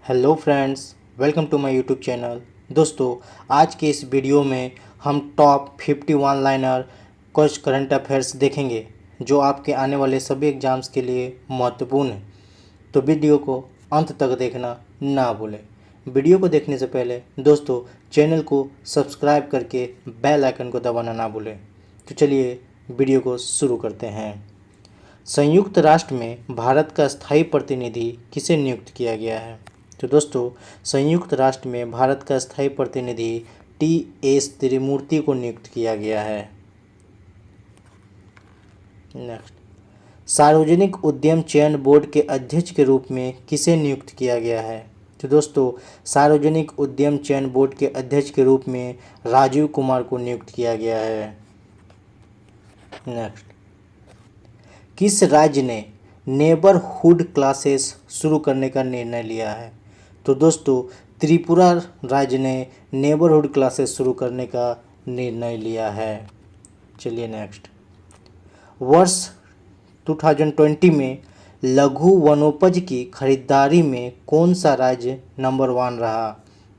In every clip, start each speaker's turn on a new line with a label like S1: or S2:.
S1: Hello friends, welcome to my YouTube channel. दोस्तों, आज के इस वीडियो में हम टॉप 51 लाइनर कुछ करंट अफेयर्स देखेंगे जो आपके आने वाले सभी एग्जाम्स के लिए महत्वपूर्ण है। तो वीडियो को अंत तक देखना ना भूलें। वीडियो को देखने से पहले दोस्तों चैनल को सब्सक्राइब करके बेल आइकन को दबाना ना भूलें। तो चलिए वीडियो को शुरू करते हैं। संयुक्त राष्ट्र में भारत का स्थायी प्रतिनिधि किसे नियुक्त किया गया है? तो दोस्तों, संयुक्त राष्ट्र में भारत का स्थायी प्रतिनिधि टी.एस. त्रिमूर्ति को नियुक्त किया गया है। नेक्स्ट, सार्वजनिक उद्यम चयन बोर्ड के अध्यक्ष के रूप में किसे नियुक्त किया गया है? तो दोस्तों, सार्वजनिक उद्यम चयन बोर्ड के अध्यक्ष के रूप में राजीव कुमार को नियुक्त किया गया है। नेक्स्ट, किस राज्य ने नेबरहुड क्लासेस शुरू करने का निर्णय लिया है? तो दोस्तों, त्रिपुरा राज्य ने नेबरहुड क्लासेस शुरू करने का निर्णय लिया है। चलिए नेक्स्ट, वर्ष 2020 में लघु वनोपज की खरीदारी में कौन सा राज्य नंबर 1 रहा?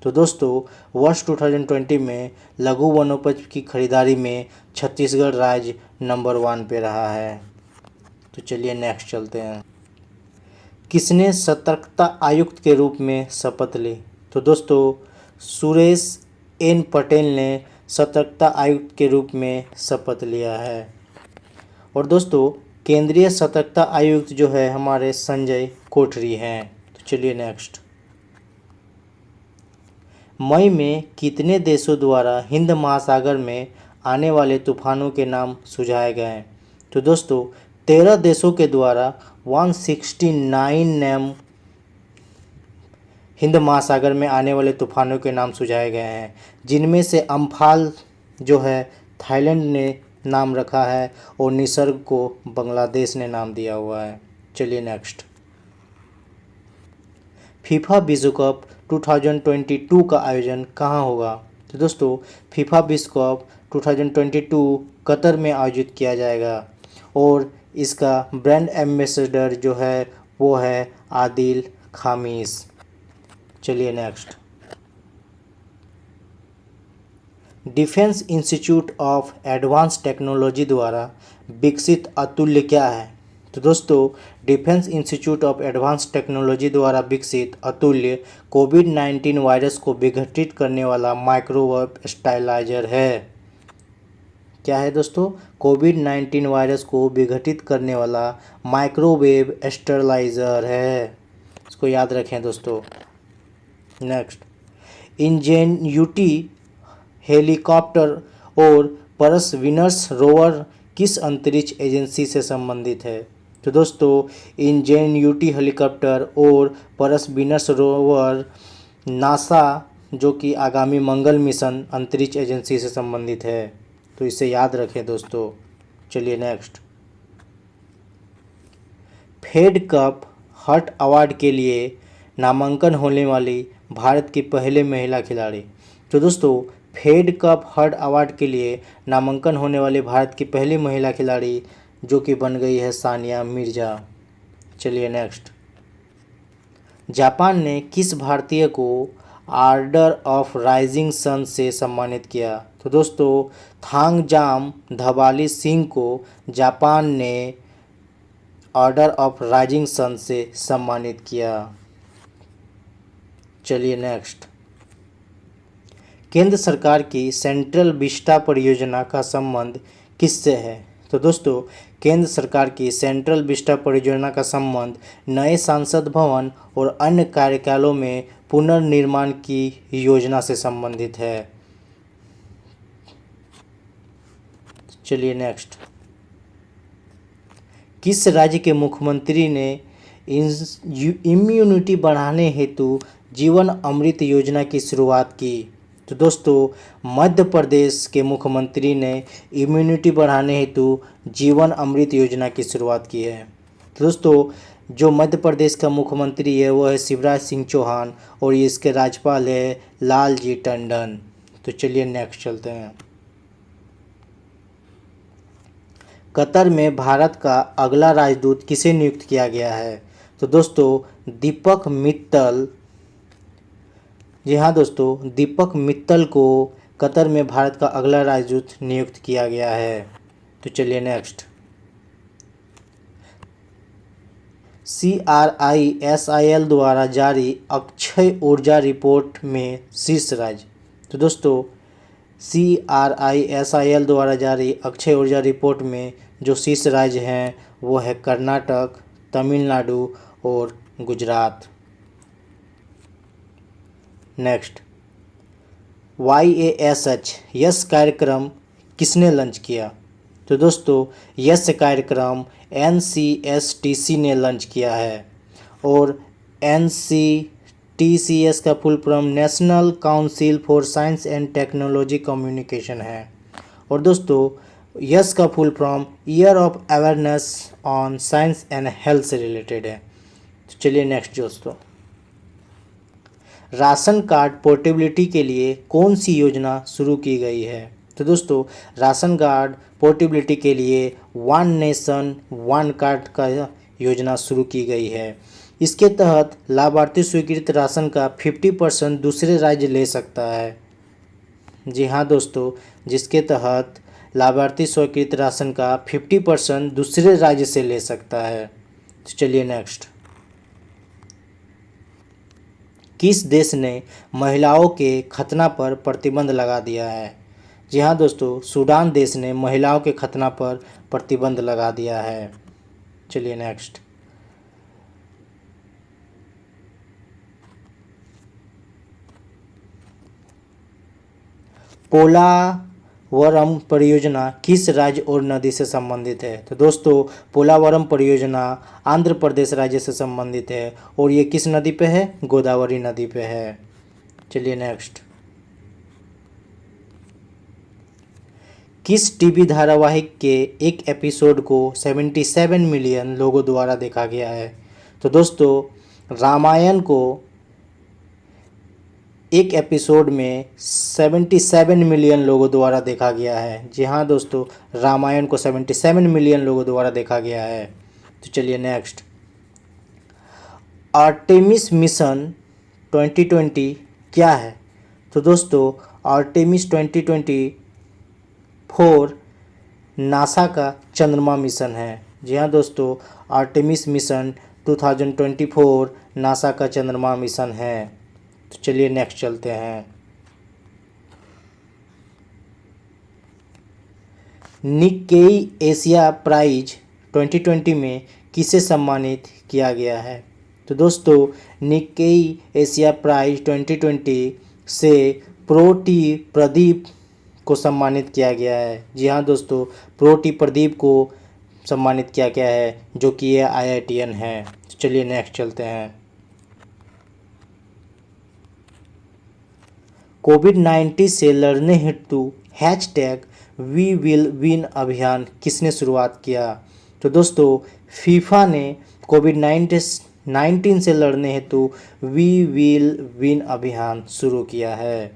S1: तो दोस्तों, वर्ष 2020 में लघु वनोपज की खरीदारी में छत्तीसगढ़ राज्य नंबर 1 पे रहा है। तो चलिए नेक्स्ट चलते हैं। किसने सतर्कता आयुक्त के रूप में शपथ ली? तो दोस्तों, सुरेश एन पटेल ने सतर्कता आयुक्त के रूप में शपथ लिया है। और दोस्तों, केंद्रीय सतर्कता आयुक्त जो है हमारे संजय कोठरी हैं। तो चलिए नेक्स्ट, मई में कितने देशों द्वारा हिंद महासागर में आने वाले तूफानों के नाम सुझाए गए हैं? तो दोस्तों, 13 देशों के द्वारा 169 नाम हिंद महासागर में आने वाले तूफानों के नाम सुझाए गए हैं, जिनमें से अम्फान जो है थाईलैंड ने नाम रखा है और निसर्ग को बांग्लादेश ने नाम दिया हुआ है। चलिए नेक्स्ट, फीफा विश्व कप 2022 का आयोजन कहाँ होगा? तो दोस्तों, फीफा विश्व कप 2022 कतर में आयोजित किया जाएगा और इसका ब्रांड एम्बेसडर जो है वो है आदिल खामिस। चलिए next, defence institute of advance technology द्वारा विकसित अतुल्य क्या है? तो दोस्तों, defence institute of advance technology द्वारा विकसित अतुल्य कोविड-19 वायरस को विघटित करने वाला माइक्रोवेव स्टेलाइजर है। क्या है दोस्तों? कोविड-19 वायरस को विघटित करने वाला माइक्रोवेव स्टेलाइजर है। इसको याद रखें दोस्तों। नेक्स्ट, इंजेन्यूटी हेलीकॉप्टर और परसवीनस रोवर किस अंतरिक्ष एजेंसी से संबंधित है? तो दोस्तों, इंजेन्यूटी हेलीकॉप्टर और परसवीनस रोवर नासा जो कि आगामी मंगल मिशन अंतरिक्ष एजेंसी से संबंधित है। तो इसे याद रखें दोस्तों। चलिए next, Fed Cup Heart Award के लिए नामांकन होने वाली भारत की पहले महिला खिलाड़ी। तो दोस्तों, फेड कप हर्ट अवार्ड के लिए नामांकन होने वाली भारत की पहली महिला खिलाड़ी जो कि बन गई है सानिया मिर्जा। चलिए नेक्स्ट, जापान ने किस भारतीय को ऑर्डर ऑफ राइजिंग सन से सम्मानित किया? तो दोस्तों, थांगजाम धबाली सिंह को जापान ने ऑर्डर ऑफ राइजिंग सन से सम्मानित किया। चलिए नेक्स्ट, केंद्र सरकार की सेंट्रल विस्टा परियोजना का संबंध किससे है? तो दोस्तों, केंद्र सरकार की सेंट्रल विस्टा परियोजना का संबंध नए संसद भवन और अन्य कार्यालयों में पुनर्निर्माण की योजना से संबंधित है। चलिए नेक्स्ट, किस राज्य के मुख्यमंत्री ने इम्यूनिटी बढ़ाने हेतु जीवन अमृत योजना की शुरुआत की? तो दोस्तों, मध्य प्रदेश के मुख्यमंत्री ने इम्यूनिटी बढ़ाने हेतु जीवन अमृत योजना की शुरुआत की है। तो दोस्तों, जो मध्य प्रदेश का मुख्यमंत्री है वो है शिवराज सिंह चौहान और इसके राज्यपाल है लालजी टंडन। तो चलिए नेक्स्ट चलते हैं। कतर में भारत का अगला राजदूत किसे नियुक्त किया गया है? तो दोस्तों, दीपक मित्तल जी हाँ दोस्तों, दीपक मित्तल को कतर में भारत का अगला राजदूत नियुक्त किया गया है। तो चलिए नेक्स्ट, CRISIL द्वारा जारी अक्षय ऊर्जा रिपोर्ट में शीर्ष राज्य। तो दोस्तों, CRISIL द्वारा जारी अक्षय ऊर्जा रिपोर्ट में जो शीर्ष राज्य हैं वो है कर्नाटक, तमिलनाडु और गुजरात। नेक्स्ट, YASH यस कार्यक्रम किसने लॉन्च किया? तो दोस्तों, यस कार्यक्रम NCSTC ने लॉन्च किया है और NCTCS का full form national council for science and technology communication है। और दोस्तों, यस का full form year of awareness on science and health से रिलेटेड है। तो चलिए नेक्स्ट दोस्तों, राशन कार्ड पोर्टेबिलिटी के लिए कौन सी योजना शुरू की गई है? तो दोस्तों, राशन कार्ड पोर्टेबिलिटी के लिए वन नेशन वन कार्ड का योजना शुरू की गई है। इसके तहत लाभार्थी स्वीकृत राशन का 50% दूसरे राज्य ले सकता है। जी हाँ दोस्तों, जिसके तहत लाभार्थी स्वीकृत राशन का 50% दूसरे राज्य से ले सकता है। तो चलिए नेक्स्ट, किस देश ने महिलाओं के खतना पर प्रतिबंध लगा दिया है? जी हाँ दोस्तों, सूडान देश ने महिलाओं के खतना पर प्रतिबंध लगा दिया है। चलिए नेक्स्ट, पोलावरम परियोजना किस राज्य और नदी से संबंधित है? तो दोस्तों, पोलावरम परियोजना आंध्र प्रदेश राज्य से संबंधित है और ये किस नदी पे है? गोदावरी नदी पे है। चलिए नेक्स्ट, किस टीवी धारावाहिक के एक एपिसोड को 77 मिलियन लोगों द्वारा देखा गया है? तो दोस्तों, रामायण को एक एपिसोड में 77 मिलियन लोगों द्वारा देखा गया है। जी हाँ दोस्तों, रामायण को 77 मिलियन लोगों द्वारा देखा गया है। तो चलिए नेक्स्ट, आर्टेमिस मिशन 2020 क्या है? तो दोस्तों, आर्टेमिस 2024 नासा का चंद्रमा मिशन है। जी हाँ दोस्तों, आर्टेमिस मिशन 2024 नासा का चंद्रमा मिशन है। तो चलिए नेक्स्ट चलते हैं, निक्केई एशिया प्राइज 2020 में किसे सम्मानित किया गया है? तो दोस्तों, निक्केई एशिया प्राइज 2020 से प्रोटी प्रदीप को सम्मानित किया गया है। जी हाँ दोस्तों, प्रोटी प्रदीप को सम्मानित किया गया है, जो कि ये IITian है। तो चलिए नेक्स्ट चलते हैं, कोविड-19 से लड़ने हेतु #WeWillWin अभियान किसने शुरुआत किया? तो दोस्तों, फीफा ने कोविड-19 से लड़ने हेतु वी विल विन अभियान शुरू किया है।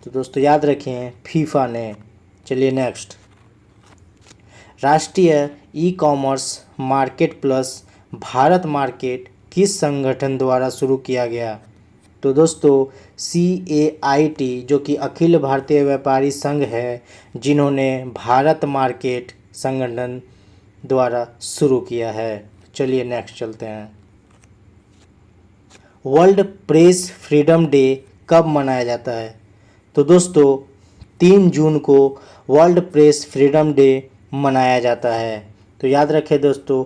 S1: तो दोस्तों याद रखें, फीफा ने। चलिए नेक्स्ट, राष्ट्रीय e-commerce market plus Bharat market किस संगठन द्वारा शुरू किया गया? तो दोस्तों, CAIT जो कि अखिल भारतीय व्यापारी संघ है, जिन्होंने भारत मार्केट संगठन द्वारा शुरू किया है। चलिए नेक्स्ट चलते हैं, वर्ल्ड प्रेस फ्रीडम डे कब मनाया जाता है? तो दोस्तों, 3 जून को वर्ल्ड प्रेस फ्रीडम डे मनाया जाता है। तो याद रखें दोस्तों,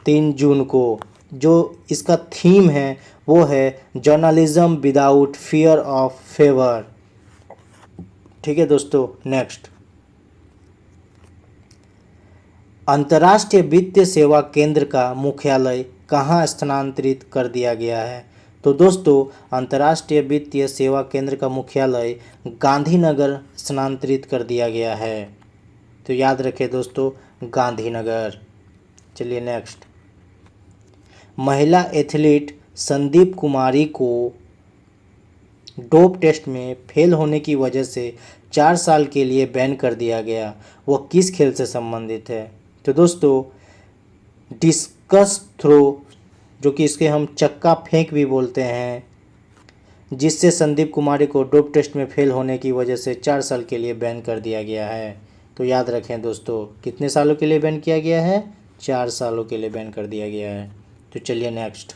S1: 3 जून को जो इसका थीम है वो है journalism without fear of favour. ठीक है दोस्तों, नेक्स्ट, अंतर्राष्ट्रीय वित्तीय सेवा केंद्र का मुख्यालय कहाँ स्थानांतरित कर दिया गया है? तो दोस्तों, अंतर्राष्ट्रीय वित्तीय सेवा केंद्र का मुख्यालय गांधीनगर स्थानांतरित कर दिया गया है। तो याद रखें दोस्तों, गांधीनगर। चलिए नेक्स्ट, महिला एथलीट संदीप कुमारी को डोप टेस्ट में फेल होने की वजह से 4 साल के लिए बैन कर दिया गया। वह किस खेल से संबंधित है? तो दोस्तों, डिस्कस थ्रो, जो कि इसके हम चक्का फेंक भी बोलते हैं, जिससे संदीप कुमारी को डोप टेस्ट में फेल होने की वजह से 4 साल के लिए बैन कर दिया गया है। तो याद रखें दोस्तों, कितने सालों के लिए बैन किया गया है? 4 सालों के लिए बैन कर दिया गया है। तो चलिए नेक्स्ट।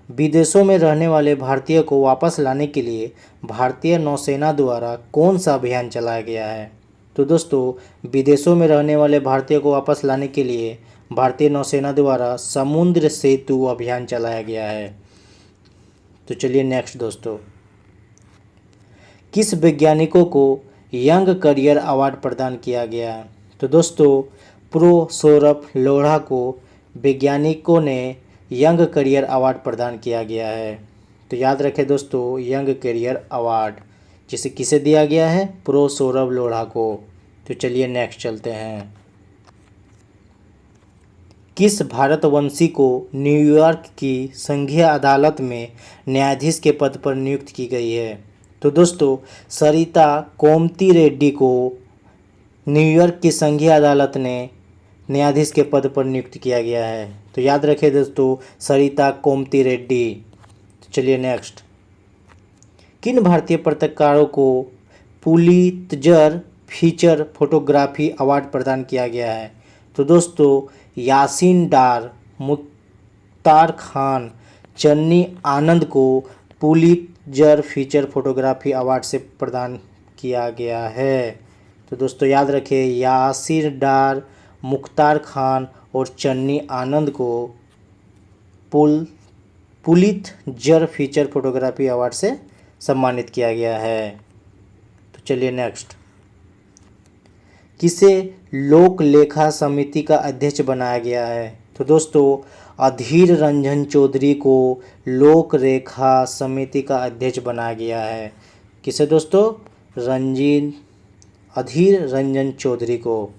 S1: विदेशों में रहने वाले भारतीय को वापस लाने के लिए भारतीय नौसेना द्वारा कौन सा अभियान चलाया गया है? तो दोस्तों, विदेशों में रहने वाले भारतीय को वापस लाने के लिए भारतीय नौसेना द्वारा समुद्र सेतु अभियान चलाया गया है। तो चलिए नेक्स्ट दोस्तों। किस वैज्ञानिकों को यंग करियर अवार्ड प्रदान किया गया है? तो दोस्तों, प्रो सौरभ लोढ़ा को वैज्ञानिकों ने यंग करियर अवार्ड प्रदान किया गया है। तो याद रखें दोस्तों, यंग करियर अवार्ड जिसे किसे दिया गया है? प्रो सौरभ लोढ़ा को। तो चलिए नेक्स्ट चलते हैं। किस भारतवंशी को न्यूयॉर्क की संघीय अदालत में न्यायाधीश के पद पर नियुक्त की गई है? तो दोस्तों, सरिता कोमती रेड्डी को न्यूयॉर्क की संघीय अदालत ने न्यायाधीश के पद पर नियुक्त किया गया है। तो याद रखें दोस्तों, सरिता कोमती रेड्डी। तो चलिए नेक्स्ट। किन भारतीय पत्रकारों को पुलित्जर फीचर फोटोग्राफी अवार्ड प्रदान किया गया है? तो दोस्तों, यासीन डार, मुख्तार खान, चन्नी आनंद को पुलित्जर फीचर फोटोग्राफी अवार्ड से प्रदान किया गया है। तो दोस्तों याद रखें, यासीन डार, मुख्तार खान और चन्नी आनंद को पुलित्जर फीचर फोटोग्राफी अवार्ड से सम्मानित किया गया है। तो चलिए नेक्स्ट। किसे लोक लेखा समिति का अध्यक्ष बनाया गया है? तो दोस्तों, अधीर रंजन चौधरी को लोक रेखा समिति का अध्यक्ष बनाया गया है। किसे दोस्तों? अधीर रंजन चौधरी को।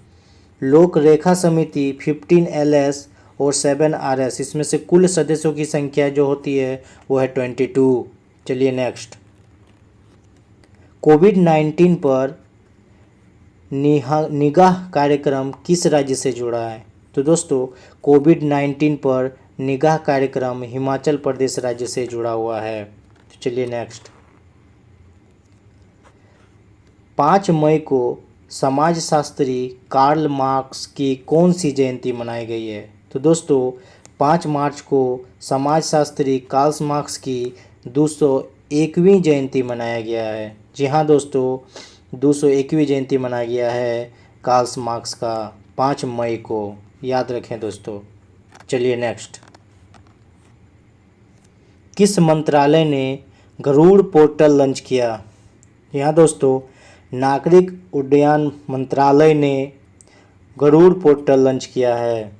S1: लोक रेखा समिति 15 LS और 7 RS, इसमें से कुल सदस्यों की संख्या जो होती है वो है 22। चलिए नेक्स्ट। कोविड-19 पर निगाह कार्यक्रम किस राज्य से जुड़ा है? तो दोस्तों, कोविड-19 पर निगाह कार्यक्रम हिमाचल प्रदेश राज्य से जुड़ा हुआ है। तो चलिए नेक्स्ट। 5 मई को समाजशास्त्री कार्ल मार्क्स की कौन सी जयंती मनाई गई है? तो दोस्तों, 5 मार्च को समाजशास्त्री कार्ल मार्क्स की 201वीं जयंती मनाया गया है। जी हाँ दोस्तों, 201वीं जयंती मनाया गया है कार्ल मार्क्स का 5 मई को। याद रखें दोस्तों। चलिए नेक्स्ट। किस मंत्रालय ने गरुड़ पोर्टल लॉन्च किया? यहाँ दोस्तों, नागरिक उड्डयन मंत्रालय ने गरुड़ पोर्टल लॉन्च किया है।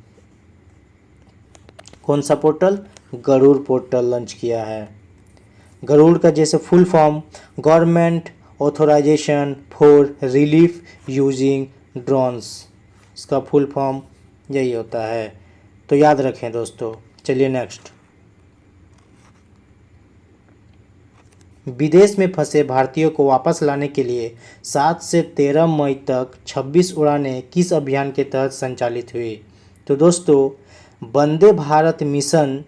S1: कौन सा पोर्टल? गरुड़ पोर्टल लॉन्च किया है। गरुड़ का जैसे full form government authorisation for relief using drones, इसका फुल फॉर्म यही होता है। तो याद रखें दोस्तों। चलिए नेक्स्ट। विदेश में फंसे भारतीयों को वापस लाने के लिए 7 से 13 मई तक 26 उड़ानें किस अभियान के तहत संचालित हुई? तो दोस्तों, वंदे भारत मिशन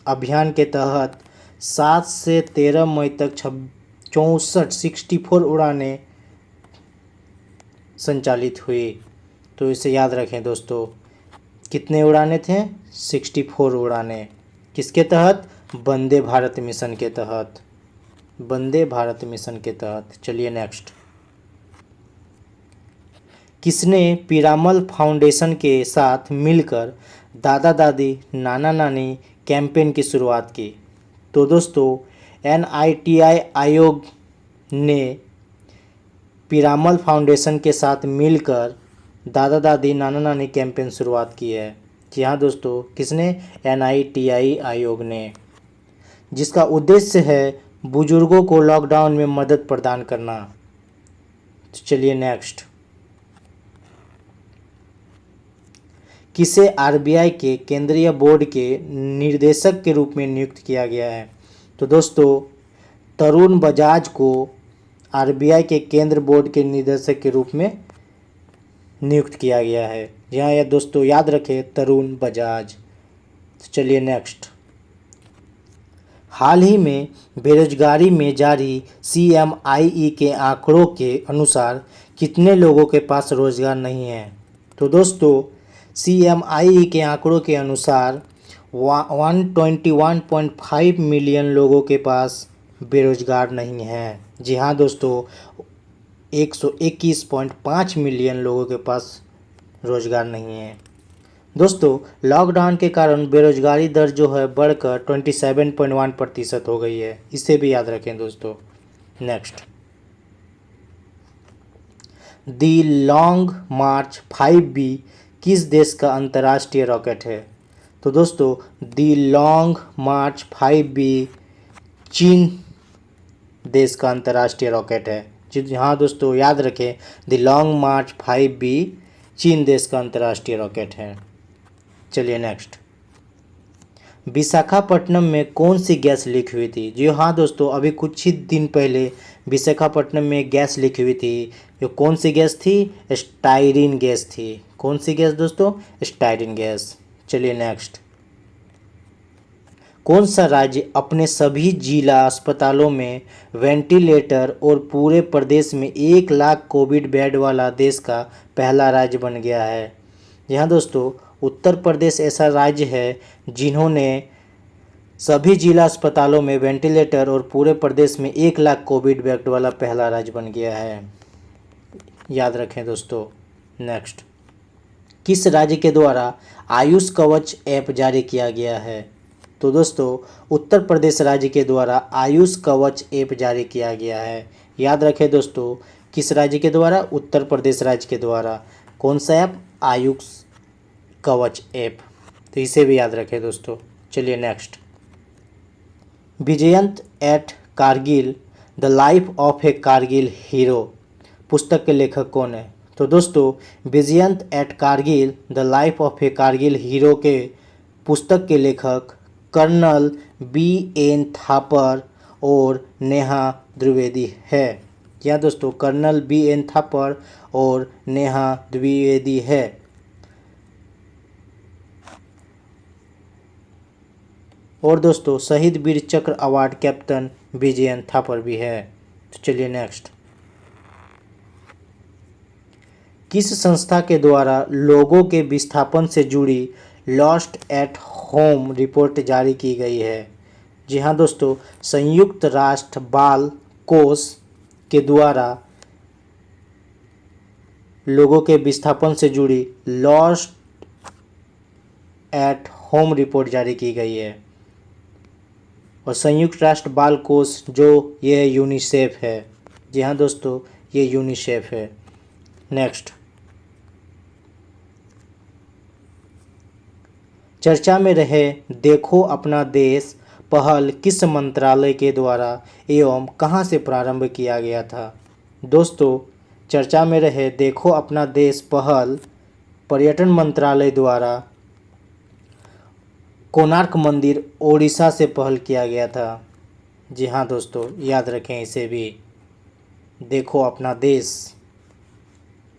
S1: अभियान के तहत 7 से 13 मई तक 64 उड़ानें संचालित हुई। तो इसे याद रखें दोस्तों। कितने उड़ानें थे? 64 उड़ानें। किसके तहत? वंदे भारत मिशन के तहत। वंदे भारत मिशन के तहत। चलिए नेक्स्ट। किसने पीरामल फाउंडेशन के साथ मिलकर दादा दादी नाना नानी कैंपेन की शुरुआत की? तो दोस्तों, NITI आयोग ने पीरामल फाउंडेशन के साथ मिलकर दादा दादी नाना नानी कैंपेन शुरुआत की है। जी हाँ दोस्तों, किसने? NITI आयोग ने, जिसका उद्देश्य है बुजुर्गों को लॉकडाउन में मदद प्रदान करना। तो चलिए नेक्स्ट। किसे RBI के केंद्रीय बोर्ड के निर्देशक के रूप में नियुक्त किया गया है? तो दोस्तों, तरुण बजाज को RBI के केंद्र बोर्ड के निर्देशक के रूप में नियुक्त किया गया है। जी हाँ दोस्तों, याद रखें, तरुण बजाज। तो चलिए नेक्स्ट। हाल ही में बेरोजगारी में जारी CMIE के आंकड़ों के अनुसार कितने लोगों के पास रोजगार नहीं है? तो दोस्तों CMIE के आंकड़ों के अनुसार 121.5 मिलियन लोगों के पास बेरोजगार नहीं है। जी हाँ दोस्तों, 121.5 मिलियन लोगों के पास रोजगार नहीं है। दोस्तों लॉकडाउन के कारण बेरोजगारी दर जो है बढ़कर 27.1% हो गई है, इसे भी याद रखें दोस्तों। नेक्स्ट, दी लॉन्ग मार्च 5B किस देश का अंतर्राष्ट्रीय रॉकेट है? तो दोस्तों दी लॉन्ग मार्च 5B चीन देश का अंतर्राष्ट्रीय रॉकेट है। जी हाँ दोस्तों, याद रखें, द लॉन्ग मार्च 5B चीन देश का अंतर्राष्ट्रीय रॉकेट है। चलिए नेक्स्ट, विशाखापट्टनम में कौन सी गैस लीक हुई थी? जी हाँ दोस्तों, अभी कुछ ही दिन पहले विशाखापट्टनम में गैस लीक हुई थी। जो कौन सी गैस थी? स्टाइरिन गैस थी। कौन सी गैस दोस्तों? Styrene gas. चलिए नेक्स्ट, कौन सा राज्य अपने सभी जिला अस्पतालों में वेंटिलेटर और पूरे प्रदेश में 1 लाख कोविड बेड वाला देश का पहला राज्य बन गया है? यहाँ दोस्तों उत्तर प्रदेश ऐसा राज्य है जिन्होंने सभी जिला अस्पतालों में वेंटिलेटर और पूरे प्रदेश में 1 लाख कोविड बेड वाला पहला राज्य बन गया है। याद रखें दोस्तों। नेक्स्ट, किस राज्य के द्वारा आयुष कवच ऐप जारी किया गया है? तो दोस्तों उत्तर प्रदेश राज्य के द्वारा आयुष कवच ऐप जारी किया गया है। याद रखें दोस्तों, किस राज्य के द्वारा? उत्तर प्रदेश राज्य के द्वारा। कौन सा ऐप? आयुष कवच ऐप। तो इसे भी याद रखें दोस्तों। चलिए next, Vijyant at Kargil the life of a Kargil hero पुस्तक के लेखक कौन है? तो दोस्तों Vijyant at Kargil the life of a Kargil hero के पुस्तक के लेखक कर्नल BN थापर और नेहा द्विवेदी है। क्या दोस्तों? कर्नल BN थापर और नेहा द्विवेदी है। और दोस्तों शहीद वीर चक्र अवार्ड कैप्टन BN थापर भी है। तो चलिए नेक्स्ट, किस संस्था के द्वारा लोगों के विस्थापन से जुड़ी लॉस्ट एट होम रिपोर्ट जारी की गई है? जी हाँ दोस्तों, संयुक्त राष्ट्र बाल कोष के द्वारा लोगों के विस्थापन से जुड़ी लॉस्ट एट होम रिपोर्ट जारी की गई है। और संयुक्त राष्ट्र बाल कोष जो ये यूनिसेफ है। जी हाँ दोस्तों, ये यूनिसेफ है। नेक्स्ट, चर्चा में रहे देखो अपना देश पहल किस मंत्रालय के द्वारा एवं कहां से प्रारंभ किया गया था? दोस्तों चर्चा में रहे देखो अपना देश पहल पर्यटन मंत्रालय द्वारा कोणार्क मंदिर ओडिशा से पहल किया गया था। जी हाँ दोस्तों, याद रखें इसे भी। देखो अपना देश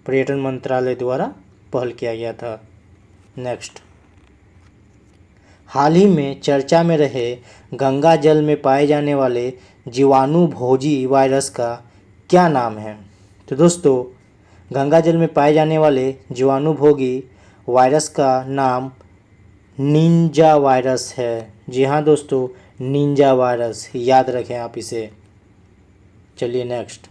S1: पर्यटन मंत्रालय द्वारा पहल किया गया था। नेक्स्ट, हाल ही में चर्चा में रहे गंगा जल में पाए जाने वाले जीवाणु भोजी वायरस का क्या नाम है? तो दोस्तों गंगा जल में पाए जाने वाले जीवाणु भोगी वायरस का नाम निंजा वायरस है। जी हाँ दोस्तों, निंजा वायरस, याद रखें आप इसे। चलिए नेक्स्ट,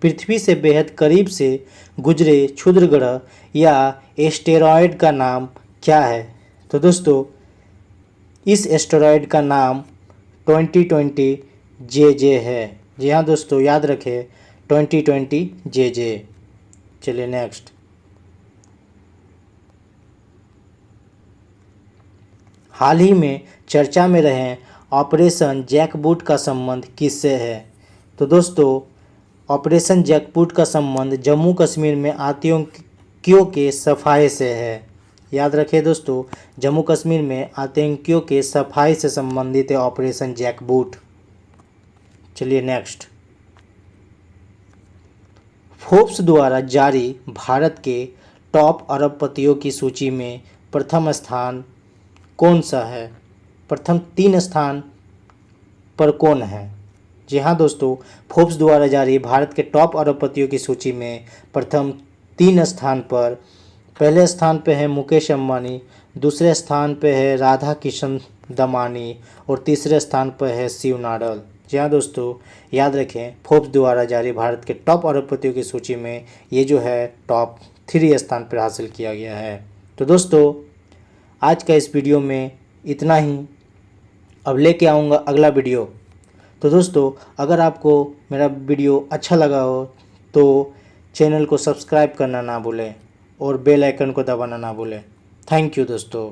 S1: पृथ्वी से बेहद करीब से गुजरे क्षुद्र ग्रह या एस्टेरॉयड का नाम क्या है? तो दोस्तों इस एस्टेरॉयड का नाम 2020 JJ है। जी हाँ दोस्तों, याद रखें 2020 JJ। चलिए नेक्स्ट, हाल ही में चर्चा में रहे ऑपरेशन जैकबूट का संबंध किससे है? तो दोस्तों ऑपरेशन जैकबूट का संबंध जम्मू कश्मीर में आतंकियों के सफाए से है। याद रखें दोस्तों, जम्मू कश्मीर में आतंकियों के सफाई से संबंधित है ऑपरेशन जैकबूट। चलिए नेक्स्ट, फोर्ब्स द्वारा जारी भारत के टॉप अरबपतियों की सूची में प्रथम स्थान कौन सा है? प्रथम 3 स्थान पर कौन है? जी हाँ दोस्तों, फोर्ब्स द्वारा जारी भारत के टॉप अरबपतियों की सूची में प्रथम 3 स्थान पर पहले स्थान पे है मुकेश अंबानी, दूसरे स्थान पे है राधा किशन दमानी और तीसरे स्थान पर है शिव नाडल। जी हाँ दोस्तों, याद रखें, फोर्ब्स द्वारा जारी भारत के टॉप अरबपतियों की सूची में ये जो है टॉप 3 स्थान पर हासिल किया गया है। तो दोस्तों, आज का इस वीडियो में इतना ही। अब लेके आऊँगा अगला वीडियो। तो दोस्तों, अगर आपको मेरा वीडियो अच्छा लगा हो तो चैनल को सब्सक्राइब करना ना भूलें और बेल आइकन को दबाना ना भूलें। थैंक यू दोस्तों।